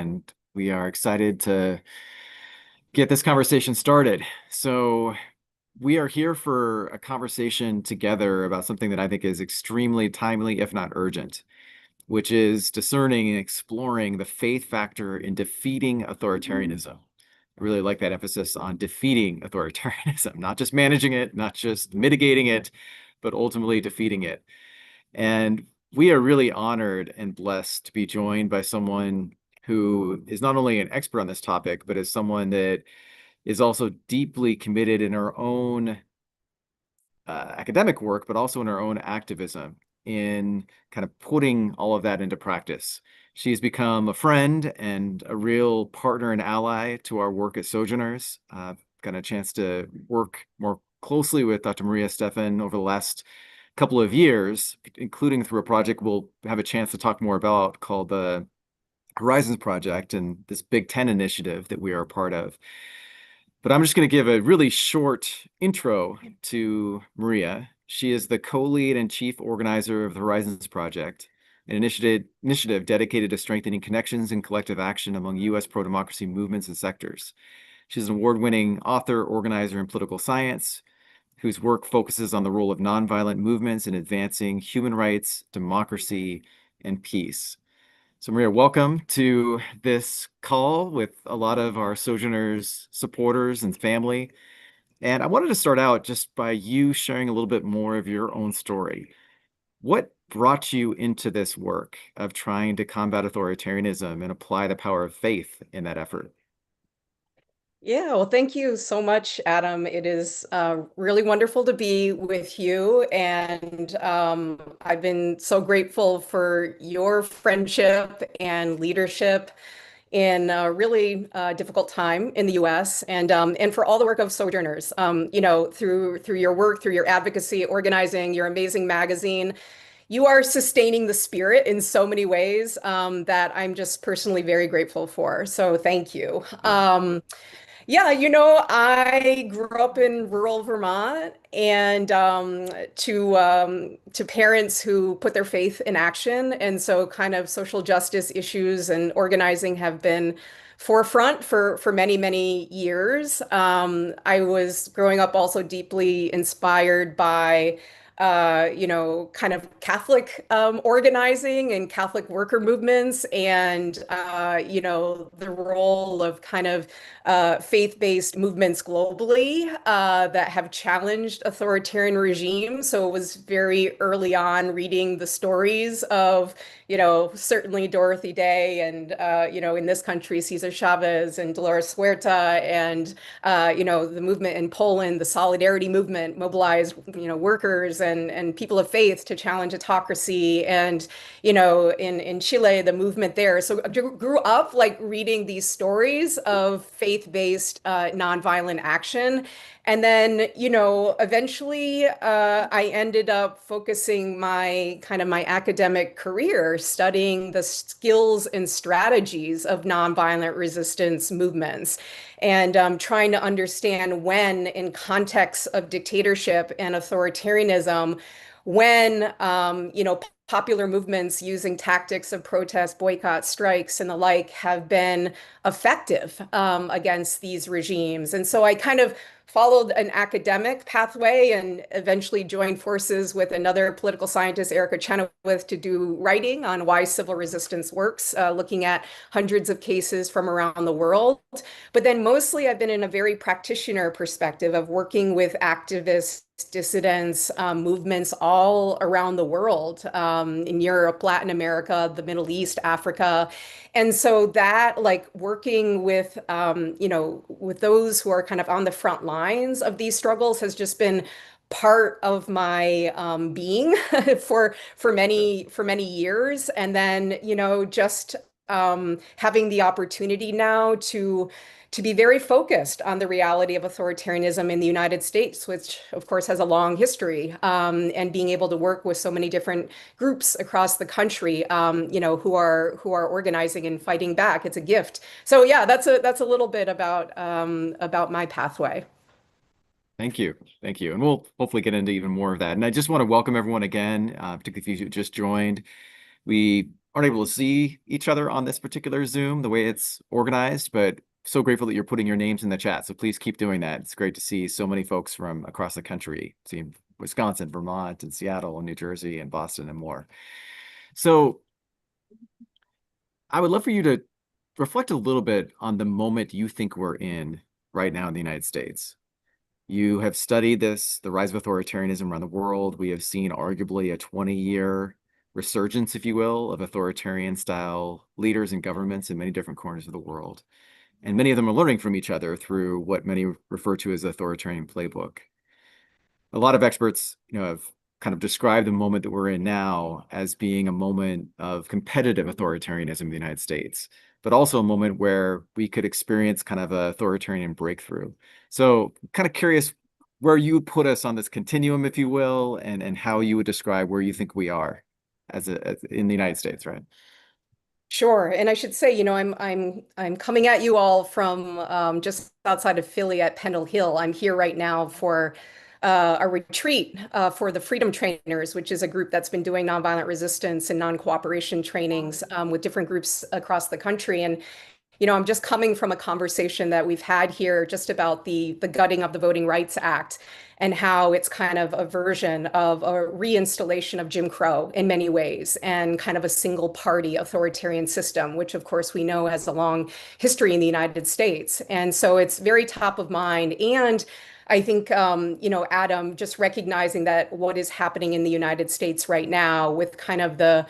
and we are excited to get this conversation started. So, we are here for a conversation together about something that I think is extremely timely, if not urgent, which is discerning and exploring the faith factor in defeating authoritarianism. I really like that emphasis on defeating authoritarianism, not just managing it, not just mitigating it, but ultimately defeating it. And we are really honored and blessed to be joined by someone who is not only an expert on this topic, but is someone that is also deeply committed in her own academic work, but also in her own activism in kind of putting all of that into practice. She's become a friend and a real partner and ally to our work at Sojourners. Got a chance to work more closely with Dr. Maria Stephan over the last couple of years, including through a project we'll have a chance to talk more about called the Horizons Project and this Big Ten initiative that we are a part of. But I'm just going to give a really short intro to Maria. She is the co-lead and chief organizer of the Horizons Project, an initiative dedicated to strengthening connections and collective action among U.S. pro-democracy movements and sectors. She's an award-winning author, organizer in political science, whose work focuses on the role of nonviolent movements in advancing human rights, democracy, and peace. So Maria, welcome to this call with a lot of our Sojourners supporters and family. And I wanted to start out just by you sharing a little bit more of your own story. What brought you into this work of trying to combat authoritarianism and apply the power of faith in that effort? Yeah, well, thank you so much, Adam. It is really wonderful to be with you. And I've been so grateful for your friendship and leadership in a really difficult time in the US and for all the work of Sojourners, through your work, through your advocacy, organizing, your amazing magazine. You are sustaining the spirit in so many ways that I'm just personally very grateful for. So thank you. Yeah, I grew up in rural Vermont and to parents who put their faith in action. And so kind of social justice issues and organizing have been forefront for many, many years. I was growing up also deeply inspired by kind of Catholic organizing and Catholic worker movements and, the role of kind of faith-based movements globally that have challenged authoritarian regimes. So it was very early on reading the stories of, certainly Dorothy Day and, in this country, Cesar Chavez and Dolores Huerta and, the movement in Poland, the Solidarity movement mobilized, workers and people of faith to challenge autocracy. And, in Chile, the movement there. So I grew up like reading these stories of faith-based nonviolent action. And then, eventually I ended up focusing my academic career studying the skills and strategies of nonviolent resistance movements and trying to understand when, in context of dictatorship and authoritarianism, when, popular movements using tactics of protest, boycott, strikes, and the like have been effective against these regimes. And so I kind of followed an academic pathway and eventually joined forces with another political scientist, Erica Chenoweth, to do writing on why civil resistance works, looking at hundreds of cases from around the world. But then mostly I've been in a very practitioner perspective of working with activists, dissidents, movements all around the world, in Europe, Latin America, the Middle East, Africa. And so that, like working with those who are kind of on the front lines of these struggles has just been part of my being for many years. And then, just having the opportunity now to be very focused on the reality of authoritarianism in the United States, which of course has a long history, and being able to work with so many different groups across the country, who are organizing and fighting back. It's a gift. So yeah, that's a little bit about my pathway. Thank you. Thank you. And we'll hopefully get into even more of that. And I just want to welcome everyone again, particularly if you just joined. We aren't able to see each other on this particular Zoom, the way it's organized, but so grateful that you're putting your names in the chat. So please keep doing that. It's great to see so many folks from across the country, seeing Wisconsin, Vermont, and Seattle, and New Jersey, and Boston, and more. So I would love for you to reflect a little bit on the moment you think we're in right now in the United States. You have studied this, the rise of authoritarianism around the world. We have seen arguably a 20-year resurgence, if you will, of authoritarian style leaders and governments in many different corners of the world. And many of them are learning from each other through what many refer to as the authoritarian playbook. A lot of experts, have kind of described the moment that we're in now as being a moment of competitive authoritarianism in the United States, but also a moment where we could experience kind of an authoritarian breakthrough. So kind of curious where you put us on this continuum, if you will, and how you would describe where you think we are as in the United States, right? Sure. And I should say, I'm coming at you all from just outside of Philly at Pendle Hill. I'm here right now for a retreat for the Freedom Trainers, which is a group that's been doing nonviolent resistance and non-cooperation trainings with different groups across the country. And I'm just coming from a conversation that we've had here just about the gutting of the Voting Rights Act and how it's kind of a version of a reinstallation of Jim Crow in many ways and kind of a single party authoritarian system, which of course we know has a long history in the United States. And so it's very top of mind. And I think, Adam, just recognizing that what is happening in the United States right now with kind of the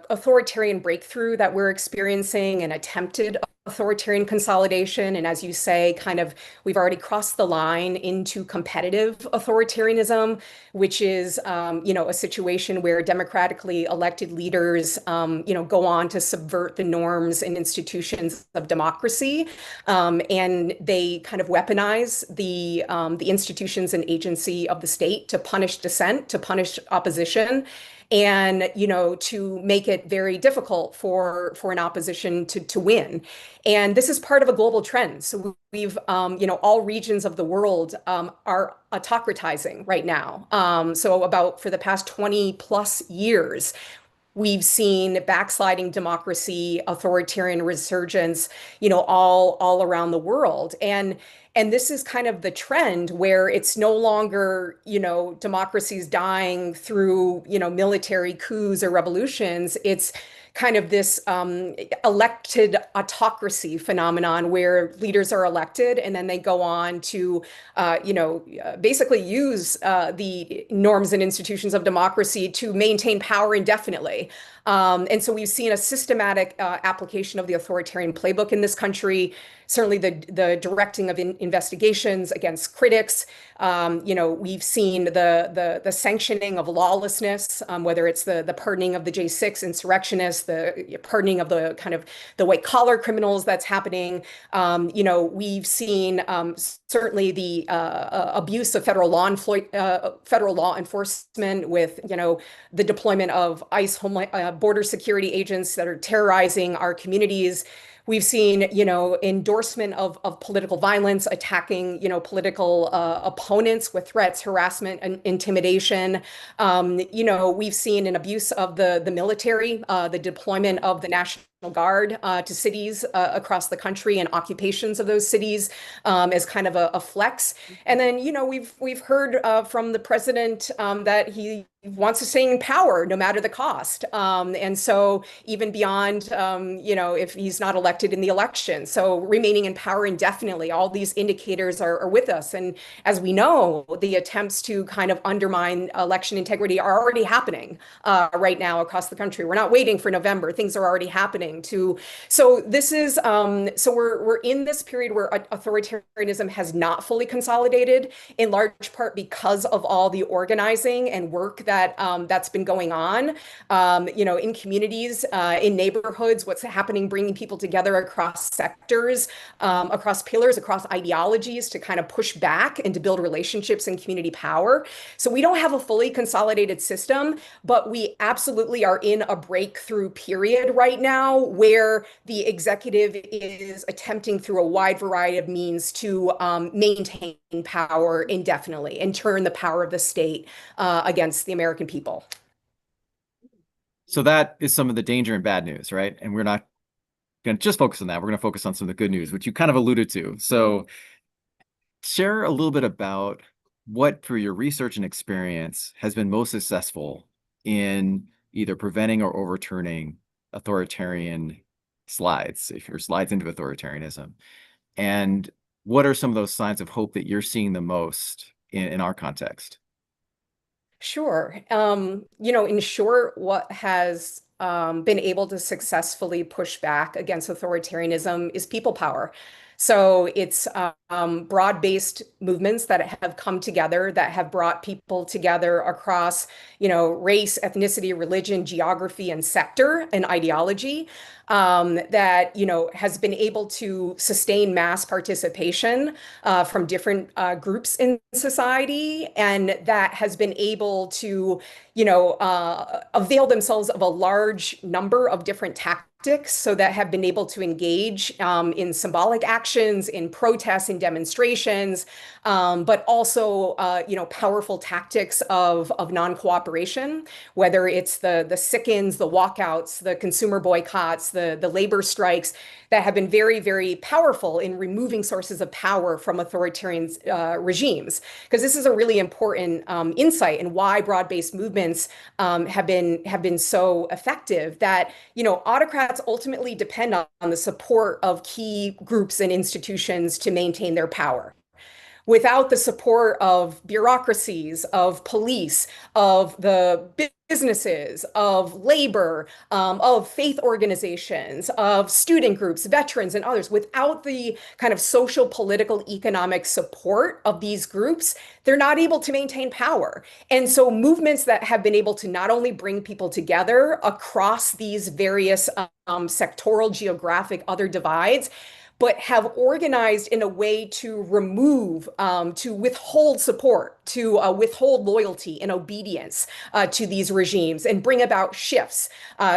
authoritarian breakthrough that we're experiencing and attempted authoritarian consolidation. And as you say, kind of we've already crossed the line into competitive authoritarianism, which is, a situation where democratically elected leaders, go on to subvert the norms and institutions of democracy. And they kind of weaponize the institutions and agency of the state to punish dissent, to punish opposition and to make it very difficult for an opposition to win. And this is part of a global trend. So we've all regions of the world are autocratizing right now. So about for the past 20 plus years, we've seen backsliding democracy, authoritarian resurgence, all around the world. And this is kind of the trend where it's no longer, democracies dying through, military coups or revolutions. It's kind of this elected autocracy phenomenon where leaders are elected and then they go on to, basically use the norms and institutions of democracy to maintain power indefinitely. And so we've seen a systematic application of the authoritarian playbook in this country. Certainly, the directing of investigations against critics. We've seen the sanctioning of lawlessness, whether it's the pardoning of the J6 insurrectionists, the pardoning of the kind of the white collar criminals that's happening. We've seen certainly the abuse of federal law enforcement with the deployment of ICE border security agents that are terrorizing our communities. We've seen, endorsement of political violence, attacking, political opponents with threats, harassment, and intimidation. We've seen an abuse of the military, the deployment of the National Guard to cities across the country and occupations of those cities as kind of a flex. And then, we've heard from the president that he wants to stay in power no matter the cost. And so even beyond, if he's not elected in the election. So remaining in power indefinitely, all these indicators are with us. And as we know, the attempts to kind of undermine election integrity are already happening right now across the country. We're not waiting for November. Things are already happening so this is, so we're in this period where authoritarianism has not fully consolidated, in large part because of all the organizing and work that's been going on, in communities, in neighborhoods, what's happening, bringing people together across sectors, across pillars, across ideologies to kind of push back and to build relationships and community power. So we don't have a fully consolidated system, but we absolutely are in a breakthrough period right now where the executive is attempting through a wide variety of means to maintain power indefinitely and turn the power of the state against the American people. So that is some of the danger and bad news, right? And we're not going to just focus on that. We're going to focus on some of the good news, which you kind of alluded to. So share a little bit about what, through your research and experience, has been most successful in either preventing or overturning authoritarian slides, if your slides into authoritarianism. And what are some of those signs of hope that you're seeing the most in our context? Sure. In short, what has been able to successfully push back against authoritarianism is people power. So it's broad-based movements that have come together, that have brought people together across, race, ethnicity, religion, geography, and sector and ideology. That has been able to sustain mass participation from different groups in society, and that has been able to avail themselves of a large number of different tactics, so that have been able to engage in symbolic actions, in protests, in demonstrations, but also powerful tactics of non-cooperation, whether it's the sit-ins, the walkouts, the consumer boycotts, the labor strikes that have been very, very powerful in removing sources of power from authoritarian regimes. Because this is a really important insight in why broad-based movements have been so effective. That autocrats ultimately depend on the support of key groups and institutions to maintain their power. Without the support of bureaucracies, of police, of the businesses, of labor, of faith organizations, of student groups, veterans, and others, without the kind of social, political, economic support of these groups, they're not able to maintain power. And so movements that have been able to not only bring people together across these various sectoral, geographic, other divides, but have organized in a way to remove, to withhold support, to withhold loyalty and obedience to these regimes and bring about shifts.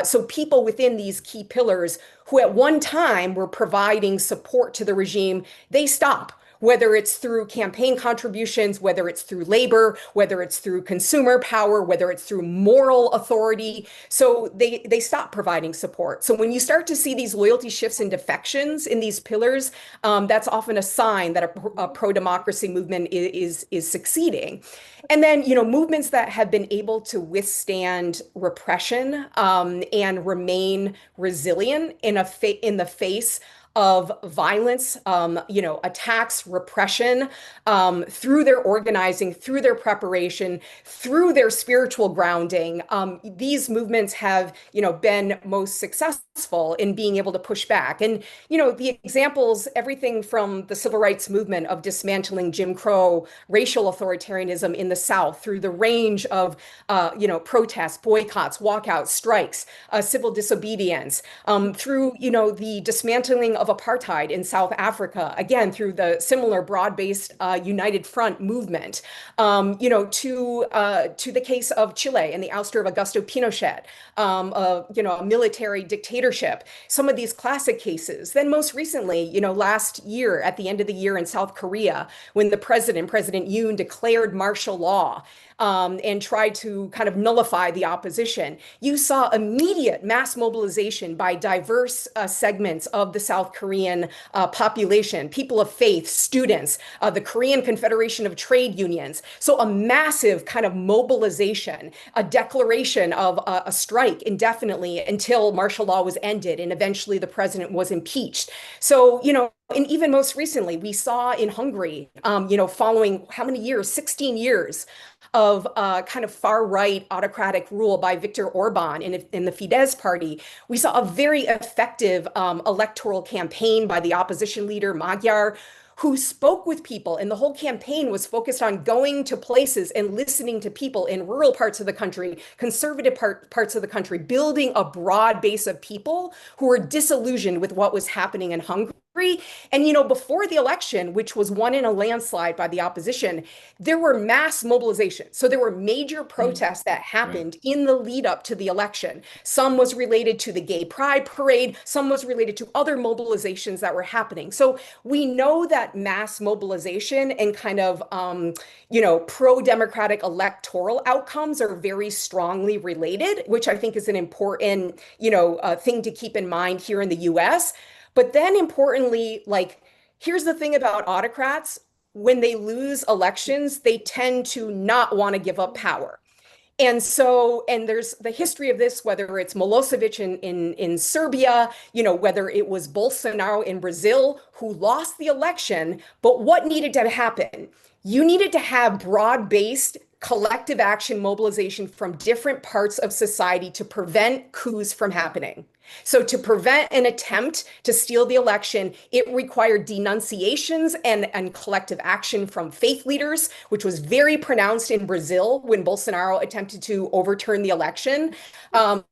So people within these key pillars who at one time were providing support to the regime, they stop. Whether it's through campaign contributions, whether it's through labor, whether it's through consumer power, whether it's through moral authority. So they stop providing support. So when you start to see these loyalty shifts and defections in these pillars, that's often a sign that a pro-democracy movement is succeeding. And then, movements that have been able to withstand repression and remain resilient in the face of violence, attacks, repression, through their organizing, through their preparation, through their spiritual grounding. These movements have, been most successful in being able to push back. And, the examples, everything from the civil rights movement of dismantling Jim Crow, racial authoritarianism in the South, through the range of, protests, boycotts, walkouts, strikes, civil disobedience, through, the dismantling of apartheid in South Africa, again, through the similar broad-based United Front movement, to the case of Chile and the ouster of Augusto Pinochet, a military dictatorship, some of these classic cases. Then most recently, last year, at the end of the year in South Korea, when President Yoon declared martial law, and tried to kind of nullify the opposition, you saw immediate mass mobilization by diverse segments of the South Korean population, people of faith, students, the Korean Confederation of Trade Unions. So a massive kind of mobilization, a declaration of a strike indefinitely until martial law was ended and eventually the president was impeached. So, and even most recently, we saw in Hungary, following how many years? 16 years of kind of far right autocratic rule by Viktor Orban in the Fidesz party. We saw a very effective electoral campaign by the opposition leader, Magyar, who spoke with people. And the whole campaign was focused on going to places and listening to people in rural parts of the country, conservative parts of the country, building a broad base of people who were disillusioned with what was happening in Hungary And, before the election, which was won in a landslide by the opposition, there were mass mobilizations. So there were major Mm. protests that Right. happened in the lead up to the election. Some was related to the gay pride parade, some was related to other mobilizations that were happening. So we know that mass mobilization and kind of, pro-democratic electoral outcomes are very strongly related, which I think is an important, thing to keep in mind here in the US. But then importantly, like, here's the thing about autocrats: when they lose elections, they tend to not want to give up power. And there's the history of this, whether it's Milosevic in Serbia, whether it was Bolsonaro in Brazil, who lost the election. But what needed to happen? You needed to have broad-based collective action mobilization from different parts of society to prevent coups from happening. So, to prevent an attempt to steal the election, it required denunciations and collective action from faith leaders, which was very pronounced in Brazil when Bolsonaro attempted to overturn the election. To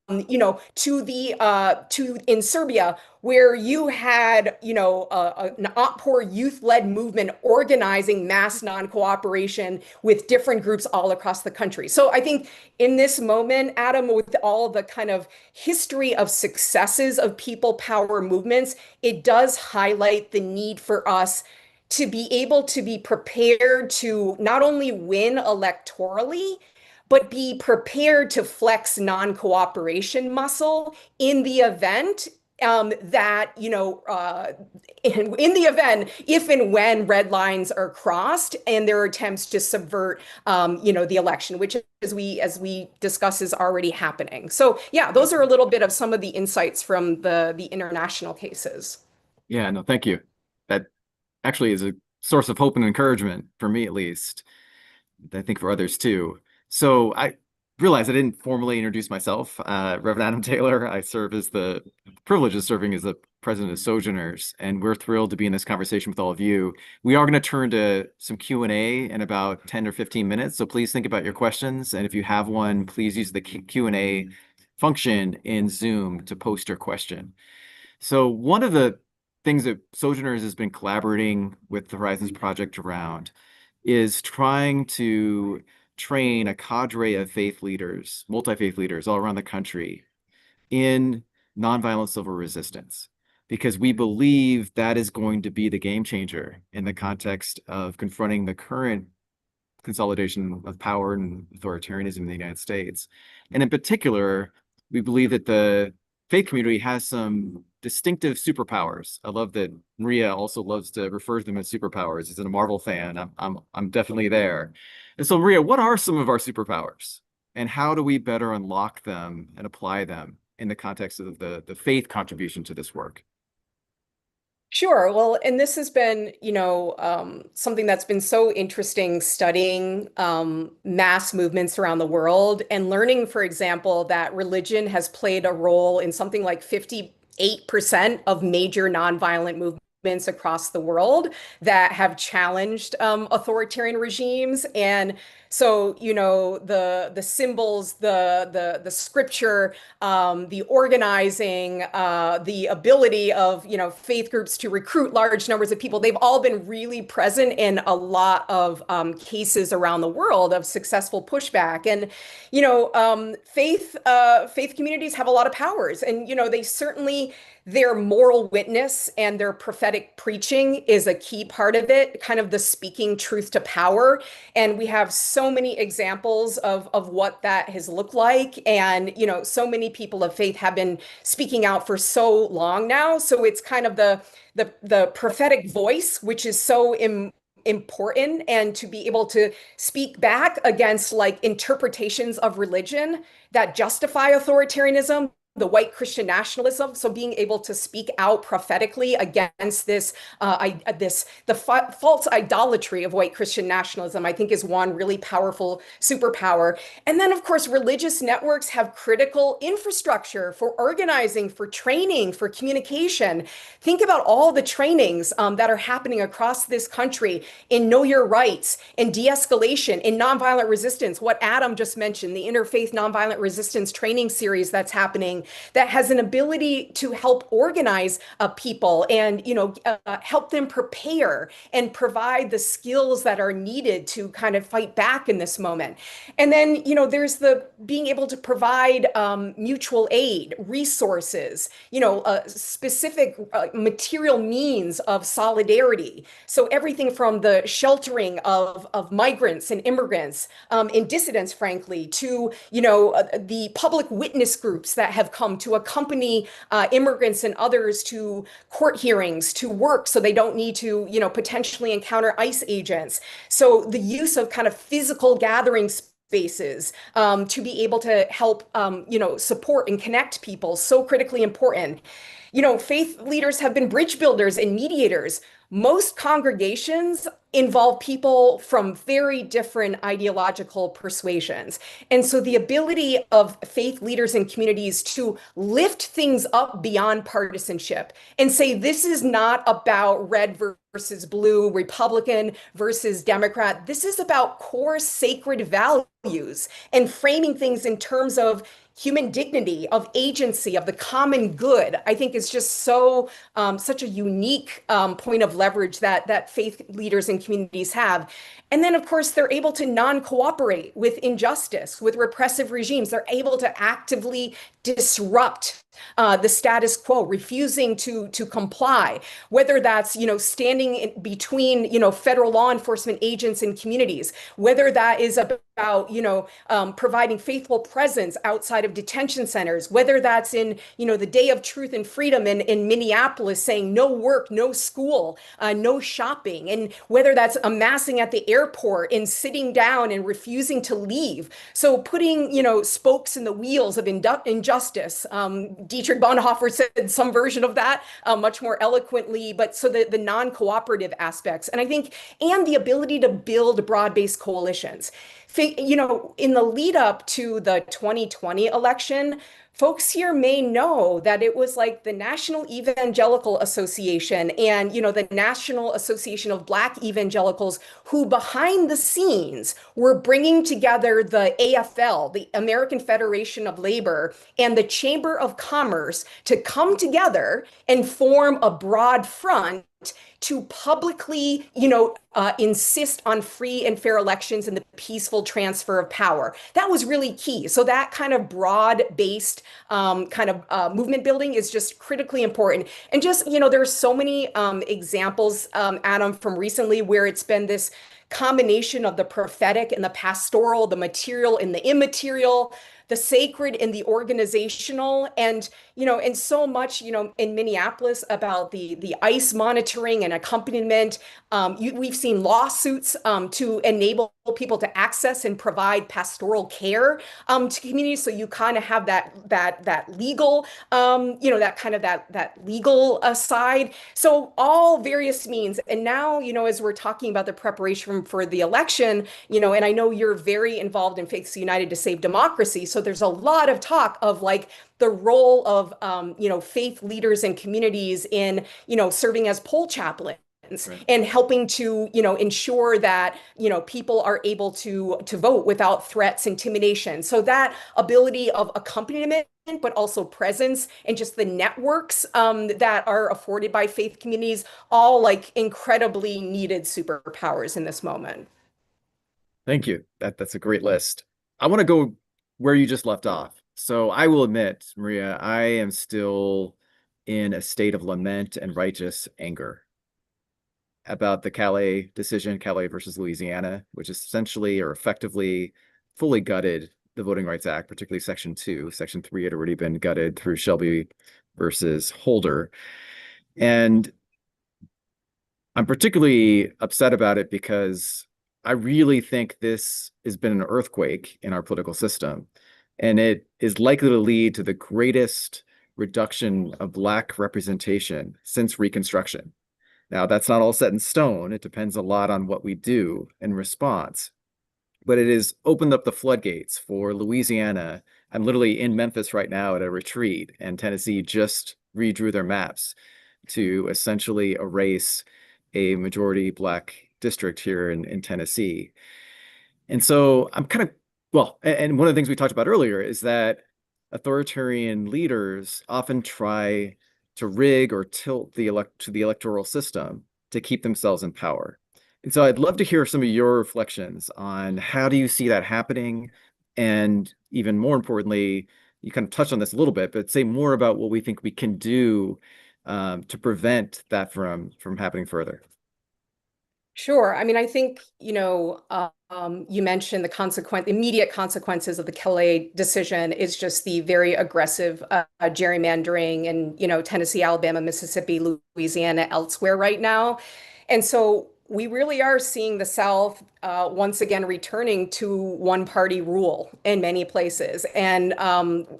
in Serbia, where you had, an outpour youth-led movement organizing mass non-cooperation with different groups all across the country. So I think in this moment, Adam, with all the kind of history of successes of people power movements, it does highlight the need for us to be able to be prepared to not only win electorally, but be prepared to flex non-cooperation muscle in the event that, in the event, if and when red lines are crossed and there are attempts to subvert, the election, which, as we discuss, is already happening. So yeah, those are a little bit of some of the insights from the international cases. Yeah, no, thank you. That actually is a source of hope and encouragement for me, at least. I think for others too. So I realized I didn't formally introduce myself. Reverend Adam Taylor. I serve as the privilege of serving as the president of Sojourners, and we're thrilled to be in this conversation with all of you. We are going to turn to some Q&A in about 10 or 15 minutes, so please think about your questions, and if you have one, please use the Q&A function in Zoom to post your question. So one of the things that Sojourners has been collaborating with the Horizons Project around is trying to train a cadre of faith leaders, multi-faith leaders all around the country in nonviolent civil resistance, because we believe that is going to be the game changer in the context of confronting the current consolidation of power and authoritarianism in the United States. And in particular, we believe that the faith community has some distinctive superpowers. I love that Maria also loves to refer to them as superpowers. As a Marvel fan, I'm definitely there. And so, Maria, what are some of our superpowers, and how do we better unlock them and apply them in the context of the faith contribution to this work? Sure. Well, and this has been, something that's been so interesting, studying mass movements around the world and learning, for example, that religion has played a role in something like 58% of major nonviolent movements across the world that have challenged authoritarian regimes. And so, the symbols, the scripture, the organizing, the ability of, faith groups to recruit large numbers of people, they've all been really present in a lot of cases around the world of successful pushback. And, faith communities have a lot of powers, and, they certainly, their moral witness and their prophetic preaching is a key part of it, kind of the speaking truth to power. And we have so many examples of what that has looked like. And, so many people of faith have been speaking out for so long now. So it's kind of the prophetic voice, which is so important, and to be able to speak back against like interpretations of religion that justify authoritarianism, the white Christian nationalism. So being able to speak out prophetically against the false idolatry of white Christian nationalism, I think, is one really powerful superpower. And then, of course, religious networks have critical infrastructure for organizing, for training, for communication. Think about all the trainings that are happening across this country in Know Your Rights, in de-escalation, in nonviolent resistance. What Adam just mentioned, the Interfaith Nonviolent Resistance training series that's happening teaching that has an ability to help organize people and, help them prepare and provide the skills that are needed to kind of fight back in this moment. And then, there's the being able to provide mutual aid, resources, specific material means of solidarity. So everything from the sheltering of migrants and immigrants and dissidents, frankly, to, the public witness groups that have come to accompany immigrants and others to court hearings, to work so they don't need to, potentially encounter ICE agents. So the use of kind of physical gathering spaces to be able to help, support and connect people, so critically important. Faith leaders have been bridge builders and mediators. Most congregations involve people from very different ideological persuasions. And so the ability of faith leaders and communities to lift things up beyond partisanship and say, this is not about red versus blue, Republican versus Democrat. This is about core sacred values and framing things in terms of human dignity, of agency, of the common good, I think is just such a unique point of leverage that faith leaders and communities have. And then, of course, they're able to non-cooperate with injustice, with repressive regimes. They're able to actively disrupt the status quo, refusing to comply, whether that's, standing between, federal law enforcement agents and communities, whether that is about, providing faithful presence outside of detention centers, whether that's in, the Day of Truth and Freedom in Minneapolis saying no work, no school, no shopping, and whether that's amassing at the airport and sitting down and refusing to leave. So putting, spokes in the wheels of injustice. Dietrich Bonhoeffer said some version of that much more eloquently, but so the non-cooperative aspects. And I think, and the ability to build broad-based coalitions. In the lead up to the 2020 election, folks here may know that it was like the National Evangelical Association and, the National Association of Black Evangelicals who behind the scenes were bringing together the AFL, the American Federation of Labor, and the Chamber of Commerce to come together and form a broad front to publicly, insist on free and fair elections and the peaceful transfer of power. That was really key. So that kind of broad-based movement building is just critically important. And just, there's so many examples, Adam, from recently where it's been this combination of the prophetic and the pastoral, the material and the immaterial, the sacred and the organizational, and so much, in Minneapolis about the ICE monitoring and accompaniment. We've seen lawsuits to enable people to access and provide pastoral care to communities. So you kind of have that legal, that legal side. So all various means. And now, as we're talking about the preparation for the election, and I know you're very involved in Faiths United to Save Democracy. So there's a lot of talk of like the role of, faith leaders and communities in, serving as poll chaplains. Right. And helping to, ensure that, people are able to vote without threats, intimidation. So that ability of accompaniment, but also presence and just the networks that are afforded by faith communities, all like incredibly needed superpowers in this moment. Thank you. That's a great list. I want to go where you just left off. So I will admit, Maria, I am still in a state of lament and righteous anger about the Calais decision, Calais versus Louisiana, which essentially or effectively fully gutted the Voting Rights Act, particularly Section 2. Section 3 had already been gutted through Shelby versus Holder. And I'm particularly upset about it because I really think this has been an earthquake in our political system, and it is likely to lead to the greatest reduction of Black representation since Reconstruction. Now, that's not all set in stone. It depends a lot on what we do in response. But it has opened up the floodgates for Louisiana. I'm literally in Memphis right now at a retreat, and Tennessee just redrew their maps to essentially erase a majority Black district here in Tennessee. And so I'm kind of, well, and one of the things we talked about earlier is that authoritarian leaders often try to rig or tilt the electoral system to keep themselves in power. And so I'd love to hear some of your reflections on how do you see that happening? And even more importantly, you kind of touched on this a little bit, but say more about what we think we can do to prevent that from happening further. Sure. I mean, I think, you mentioned immediate consequences of the Kelly decision is just the very aggressive gerrymandering in, Tennessee, Alabama, Mississippi, Louisiana, elsewhere right now. And so we really are seeing the South once again returning to one party rule in many places. And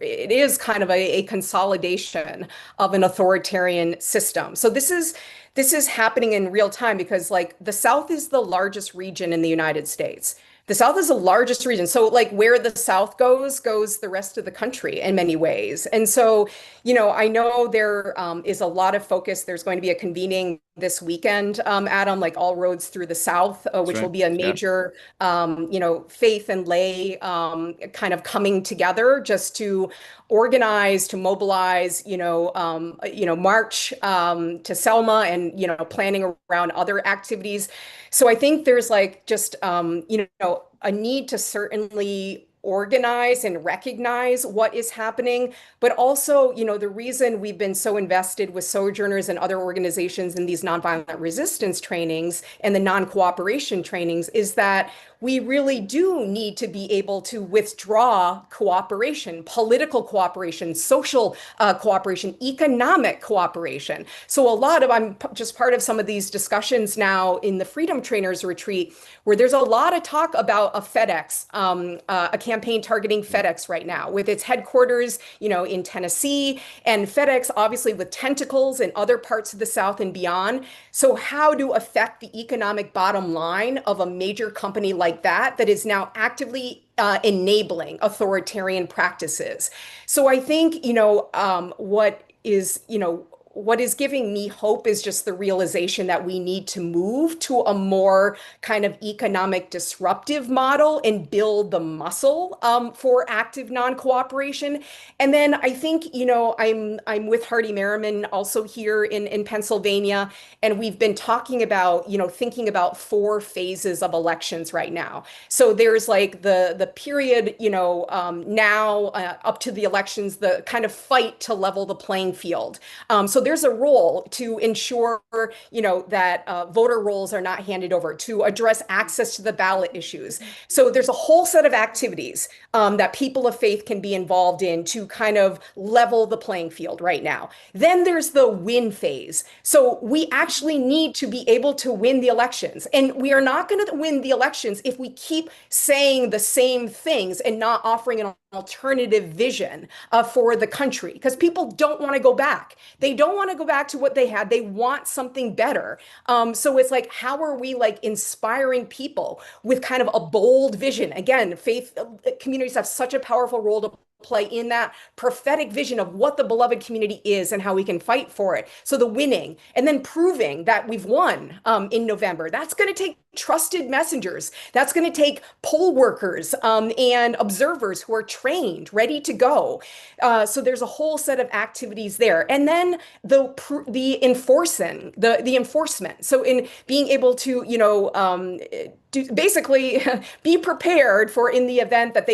it is kind of a consolidation of an authoritarian system. So this is happening in real time because like the South is the largest region in the United States. The South is the largest region. So like where the South goes the rest of the country in many ways. And so, I know there is a lot of focus. There's going to be a convening this weekend, Adam, like All Roads Through the South, That's which will right. be a Yeah. major, faith and lay kind of coming together just to organize, to mobilize, march to Selma and, planning around other activities. So I think there's like just, a need to certainly organize and recognize what is happening, but also, the reason we've been so invested with Sojourners and other organizations in these nonviolent resistance trainings and the non-cooperation trainings is that we really do need to be able to withdraw cooperation, political cooperation, social cooperation, economic cooperation. So I'm just part of some of these discussions now in the Freedom Trainers Retreat, where there's a lot of talk about a FedEx, a campaign targeting FedEx right now, with its headquarters, in Tennessee, and FedEx obviously with tentacles in other parts of the South and beyond. So how to affect the economic bottom line of a major company like that is now actively enabling authoritarian practices. So I think, what is giving me hope is just the realization that we need to move to a more kind of economic disruptive model and build the muscle for active non-cooperation. And then I think, I'm with Hardy Merriman also here in Pennsylvania, and we've been talking about, thinking about four phases of elections right now. So there's like the period, now up to the elections, the kind of fight to level the playing field. So there's a role to ensure, that voter rolls are not handed over, to address access to the ballot issues. So there's a whole set of activities that people of faith can be involved in to kind of level the playing field right now. Then there's the win phase. So we actually need to be able to win the elections. And we are not going to win the elections if we keep saying the same things and not offering an alternative vision for the country, because people don't want to go back. They don't want to go back to what they had. They want something better. So it's like, how are we like inspiring people with kind of a bold vision? Again, faith communities have such a powerful role to play in that prophetic vision of what the beloved community is and how we can fight for it. So the winning and then proving that we've won in November, that's going to take trusted messengers. That's going to take poll workers and observers who are trained, ready to go. So there's a whole set of activities there. And then the enforcement. So in being able to, basically be prepared for in the event that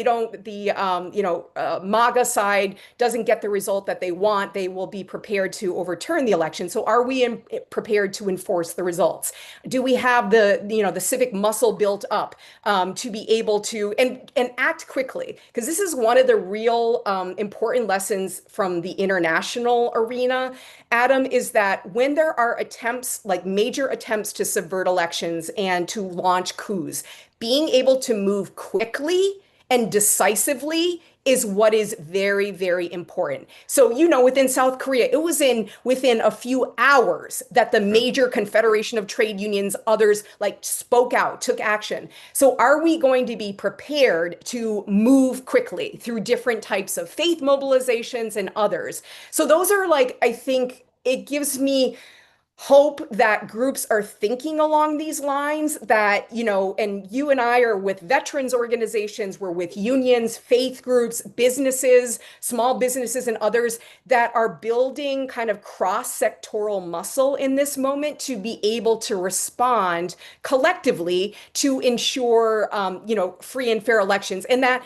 MAGA side doesn't get the result that they want, they will be prepared to overturn the election. So are we prepared to enforce the results? Do we have the civic muscle built up to be able to and act quickly? Because this is one of the real important lessons from the international arena, Adam, is that when there are attempts, like major attempts to subvert elections and to launch coups, being able to move quickly and decisively is what is very, very important. So, within South Korea, it was within a few hours that the Right. major Confederation of Trade Unions, others like spoke out, took action. So are we going to be prepared to move quickly through different types of faith mobilizations and others? So those are like, I think it gives me hope that groups are thinking along these lines, that, and you and I are with veterans organizations, we're with unions, faith groups, businesses, small businesses, and others that are building kind of cross-sectoral muscle in this moment to be able to respond collectively to ensure, free and fair elections. And that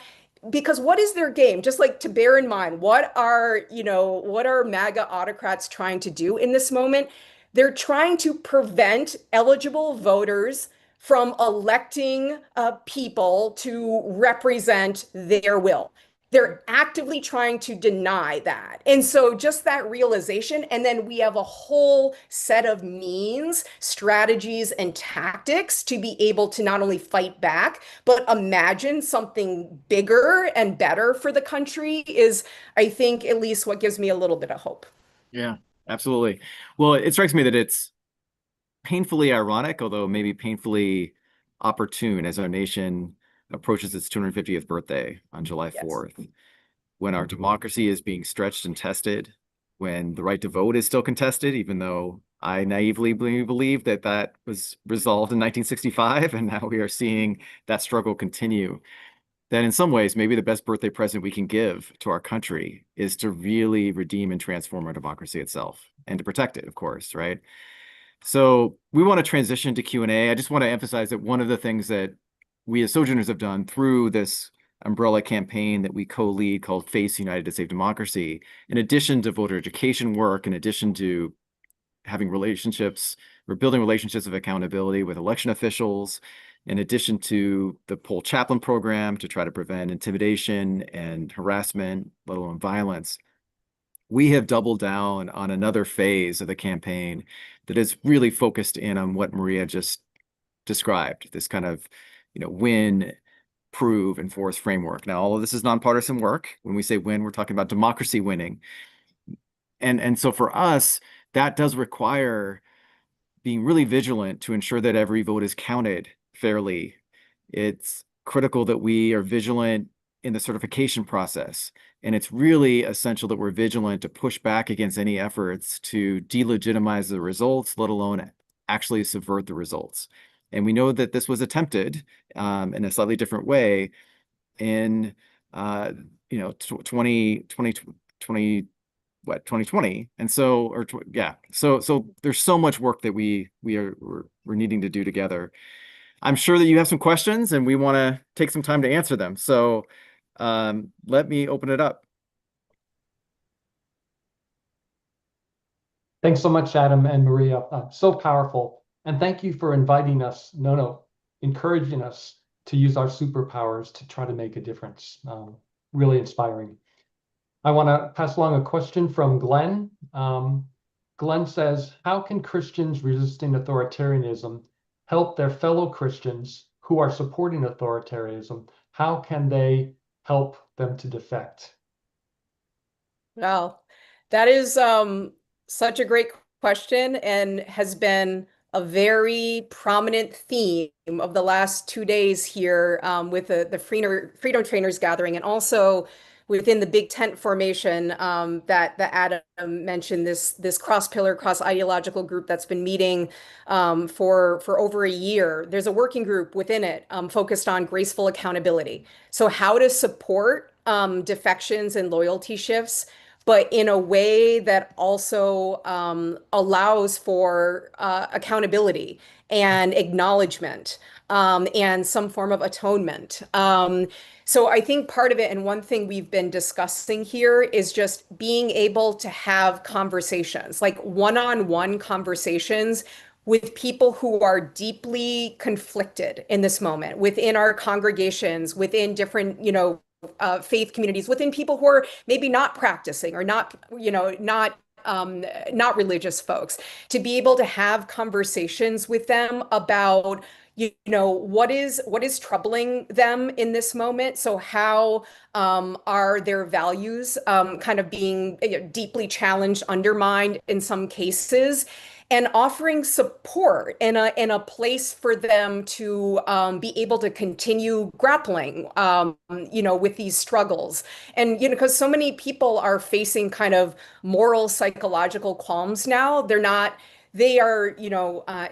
because what is their game? Just like to bear in mind, what are MAGA autocrats trying to do in this moment? They're trying to prevent eligible voters from electing people to represent their will. They're actively trying to deny that. And so just that realization, and then we have a whole set of means, strategies, and tactics to be able to not only fight back, but imagine something bigger and better for the country is, I think, at least what gives me a little bit of hope. Yeah, absolutely. Well, it strikes me that it's painfully ironic, although maybe painfully opportune as our nation approaches its 250th birthday on July Yes. 4th, when our democracy is being stretched and tested, when the right to vote is still contested, even though I naively believe that that was resolved in 1965, and now we are seeing that struggle continue. That in some ways, maybe the best birthday present we can give to our country is to really redeem and transform our democracy itself and to protect it, of course, right? So we want to transition to Q&A. I just want to emphasize that one of the things that we as Sojourners have done through this umbrella campaign that we co-lead called Face United to Save Democracy, in addition to voter education work, in addition to having relationships, we're building relationships of accountability with election officials, in addition to the poll chaplain program to try to prevent intimidation and harassment, let alone violence. We have doubled down on another phase of the campaign that is really focused in on what Maria just described, this kind of, win, prove, enforce framework. Now, all of this is nonpartisan work. When we say win, we're talking about democracy winning. And so for us, that does require being really vigilant to ensure that every vote is counted fairly. It's critical that we are vigilant in the certification process. And it's really essential that we're vigilant to push back against any efforts to delegitimize the results, let alone actually subvert the results. And we know that this was attempted in a slightly different way in, 2020. And so, yeah. So there's so much work that we're needing to do together. I'm sure that you have some questions and we want to take some time to answer them. So let me open it up. Thanks so much, Adam and Maria. So powerful. And thank you for inviting us, encouraging us to use our superpowers to try to make a difference. Really inspiring. I want to pass along a question from Glenn. Glenn says, how can Christians resisting authoritarianism help their fellow Christians who are supporting authoritarianism? How can they help them to defect? Well, that is such a great question and has been a very prominent theme of the last 2 days here with the Freedom Trainers gathering, and also within the big tent formation that Adam mentioned, this cross-pillar, cross-ideological group that's been meeting for over a year. There's a working group within it focused on graceful accountability. So how to support defections and loyalty shifts, but in a way that also allows for accountability and acknowledgement and some form of atonement. So I think part of it, and one thing we've been discussing here, is just being able to have conversations, like one-on-one conversations with people who are deeply conflicted in this moment within our congregations, within different, faith communities, within people who are maybe not practicing or not, not religious folks, to be able to have conversations with them about what is troubling them in this moment. So how are their values kind of being deeply challenged, undermined in some cases, and offering support in a place for them to be able to continue grappling, with these struggles. And because so many people are facing kind of moral psychological qualms now, they are,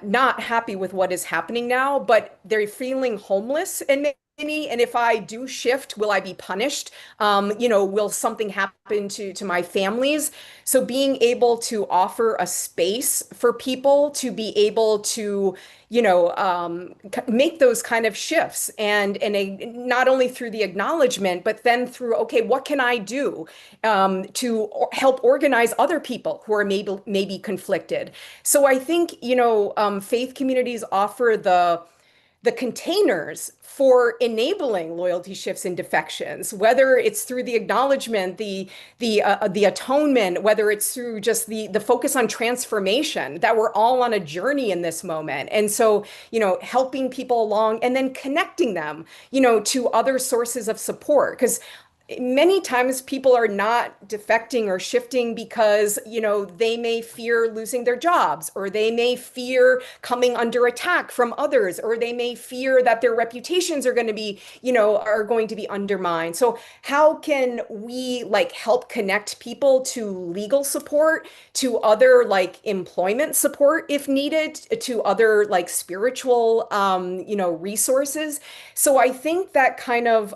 not happy with what is happening now, but they're feeling homeless and many. And if I do shift, will I be punished? Will something happen to my families? So being able to offer a space for people to be able to, make those kind of shifts not only through the acknowledgement, but then through, okay, what can I do to help organize other people who are maybe conflicted? So I think, faith communities offer the containers for enabling loyalty shifts and defections, whether it's through the acknowledgement, the atonement, whether it's through just the focus on transformation, that we're all on a journey in this moment. And so, helping people along and then connecting them, to other sources of support. Because many times people are not defecting or shifting because, they may fear losing their jobs, or they may fear coming under attack from others, or they may fear that their reputations are going to be, undermined. So how can we like help connect people to legal support, to other like employment support if needed, to other like spiritual, resources? So I think that kind of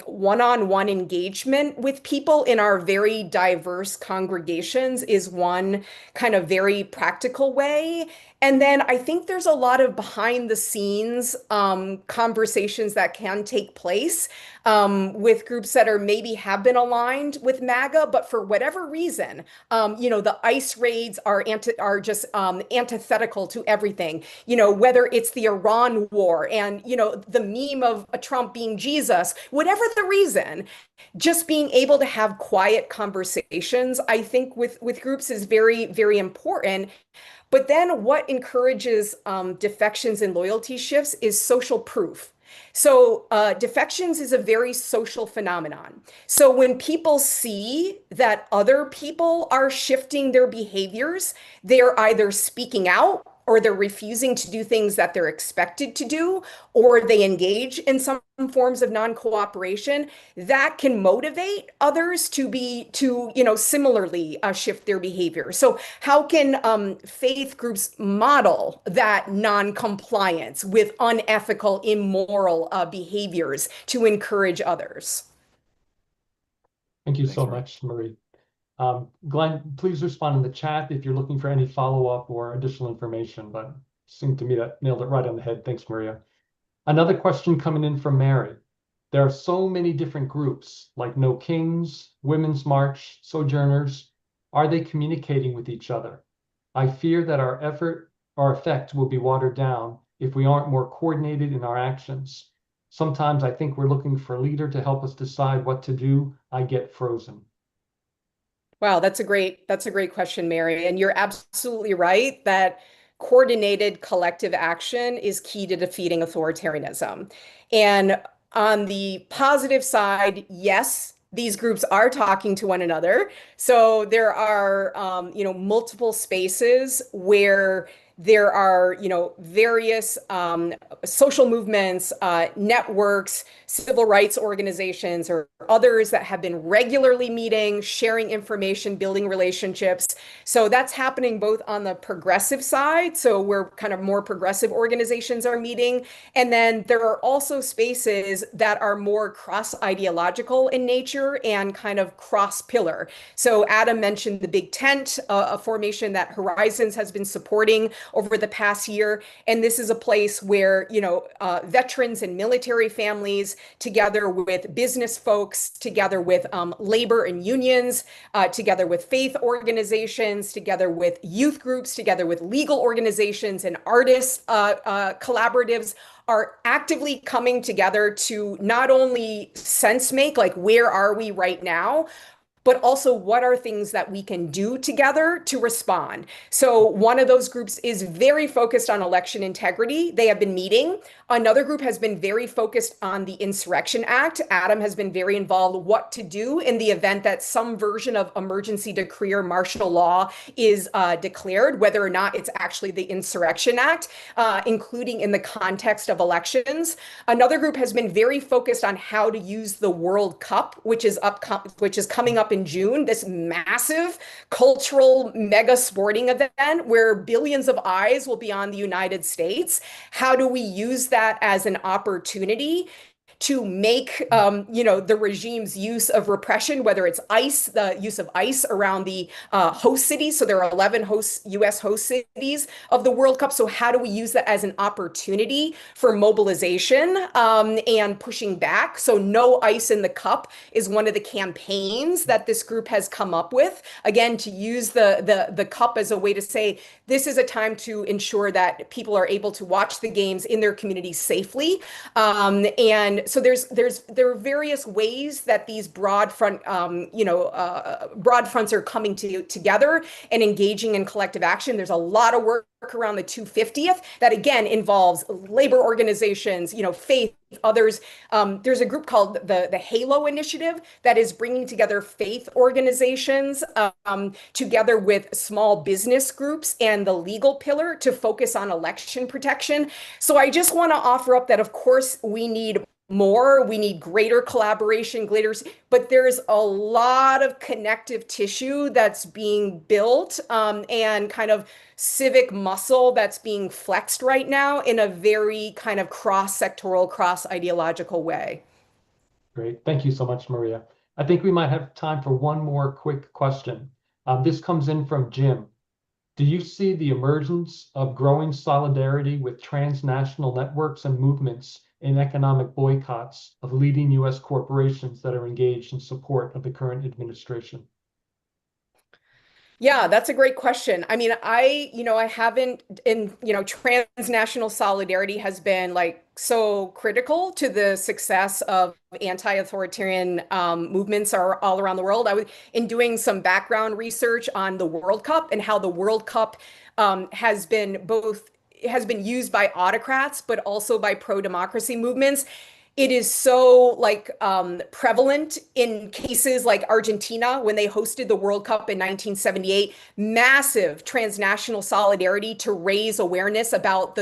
one-on-one engagement with people in our very diverse congregations is one kind of very practical way. And then I think there's a lot of behind the scenes conversations that can take place with groups that are maybe have been aligned with MAGA, but for whatever reason, the ICE raids are just antithetical to everything. Whether it's the Iran war and the meme of a Trump being Jesus, whatever the reason, just being able to have quiet conversations, I think with groups is very, very important. But then what encourages defections and loyalty shifts is social proof. So defections is a very social phenomenon. So when people see that other people are shifting their behaviors, they're either speaking out, or they're refusing to do things that they're expected to do, or they engage in some forms of non-cooperation, that can motivate others to similarly shift their behavior. So how can faith groups model that non-compliance with unethical, immoral behaviors to encourage others? Thank you Thanks, so Marie. much, Marie. Glenn, please respond in the chat if you're looking for any follow-up or additional information, but it seemed to me that nailed it right on the head. Thanks, Maria. Another question coming in from Mary. There are so many different groups like No Kings, Women's March, Sojourners. Are they communicating with each other? I fear that our effect will be watered down if we aren't more coordinated in our actions. Sometimes I think we're looking for a leader to help us decide what to do. I get frozen. Wow, that's a great question, Mary. And you're absolutely right that coordinated collective action is key to defeating authoritarianism. And on the positive side, yes, these groups are talking to one another. So there are, multiple spaces where there are, various social movements, networks, civil rights organizations, or others that have been regularly meeting, sharing information, building relationships. So that's happening both on the progressive side, so where kind of more progressive organizations are meeting, and then there are also spaces that are more cross-ideological in nature and kind of cross-pillar. So Adam mentioned the Big Tent, a formation that Horizons has been supporting over the past year. And this is a place where, veterans and military families, together with business folks, together with labor and unions, together with faith organizations, together with youth groups, together with legal organizations and artists collaboratives, are actively coming together to not only sense make, like where are we right now, but also what are things that we can do together to respond. So one of those groups is very focused on election integrity. They have been meeting. Another group has been very focused on the Insurrection Act. Adam has been very involved what to do in the event that some version of emergency decree or martial law is declared, whether or not it's actually the Insurrection Act, including in the context of elections. Another group has been very focused on how to use the World Cup, which is coming up in in June, this massive cultural mega sporting event where billions of eyes will be on the United States. How do we use that as an opportunity to make the regime's use of repression, whether it's ICE, the use of ICE around the host cities. So there are 11 U.S. host cities of the World Cup. So how do we use that as an opportunity for mobilization and pushing back? So no ICE in the cup is one of the campaigns that this group has come up with. Again, to use the cup as a way to say this is a time to ensure that people are able to watch the games in their communities safely. And so there are various ways that these broad fronts are coming together and engaging in collective action. There's a lot of work around the 250th that again involves labor organizations, faith, others. There's a group called the Halo Initiative that is bringing together faith organizations together with small business groups and the legal pillar to focus on election protection. So I just want to offer up that, of course, we need more, we need greater collaboration, but there's a lot of connective tissue that's being built and kind of civic muscle that's being flexed right now in a very kind of cross-sectoral, cross-ideological way. Great. Thank you so much, Maria. I think we might have time for one more quick question. This comes in from Jim. Do you see the emergence of growing solidarity with transnational networks and movements in economic boycotts of leading U.S. corporations that are engaged in support of the current administration? Yeah, that's a great question. I mean, I haven't transnational solidarity has been like so critical to the success of anti-authoritarian movements are all around the world. I was in doing some background research on the World Cup and how the World Cup has been used by autocrats, but also by pro-democracy movements. It is so prevalent in cases like Argentina when they hosted the World Cup in 1978. Massive transnational solidarity to raise awareness about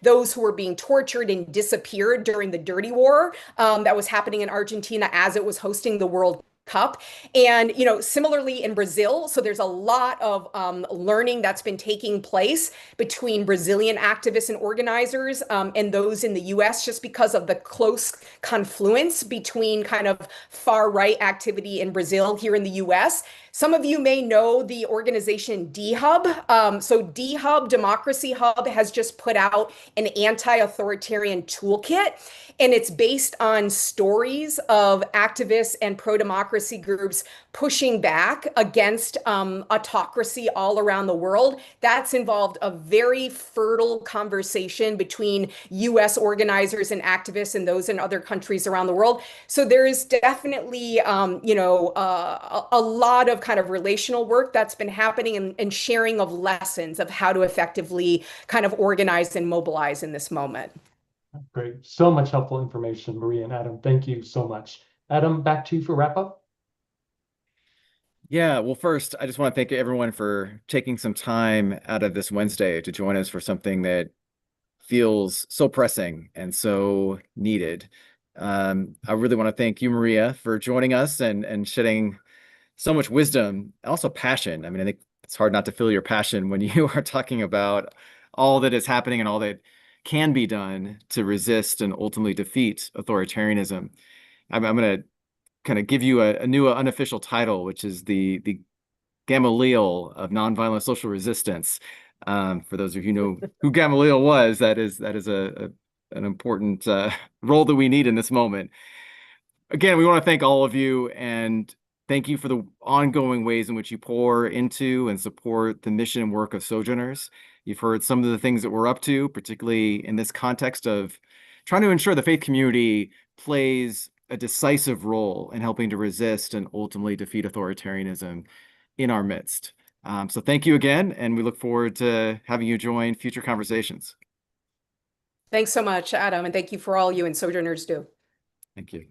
those who were being tortured and disappeared during the dirty war that was happening in Argentina as it was hosting the World Cup. And, similarly in Brazil, so there's a lot of learning that's been taking place between Brazilian activists and organizers and those in the US, just because of the close confluence between kind of far right activity in Brazil here in the US. Some of you may know the organization D-Hub. So D-Hub, Democracy Hub, has just put out an anti-authoritarian toolkit, and it's based on stories of activists and pro-democracy groups pushing back against autocracy all around the world. That's involved a very fertile conversation between US organizers and activists and those in other countries around the world. So there is definitely, a lot of kind of relational work that's been happening and sharing of lessons of how to effectively kind of organize and mobilize in this moment. Great. So much helpful information, Maria and Adam. Thank you so much. Adam, back to you for wrap up. Yeah, well, first, I just want to thank everyone for taking some time out of this Wednesday to join us for something that feels so pressing and so needed. I really want to thank you, Maria, for joining us and shedding so much wisdom, also passion. I mean, I think it's hard not to feel your passion when you are talking about all that is happening and all that can be done to resist and ultimately defeat authoritarianism. I'm going to kind of give you a new unofficial title, which is the Gamaliel of nonviolent social resistance. For those of you who know who Gamaliel was, that is an important role that we need in this moment. Again, we want to thank all of you and thank you for the ongoing ways in which you pour into and support the mission and work of Sojourners. You've heard some of the things that we're up to, particularly in this context of trying to ensure the faith community plays a decisive role in helping to resist and ultimately defeat authoritarianism in our midst. So thank you again, and we look forward to having you join future conversations. Thanks so much, Adam, and thank you for all you and Sojourners do. Thank you.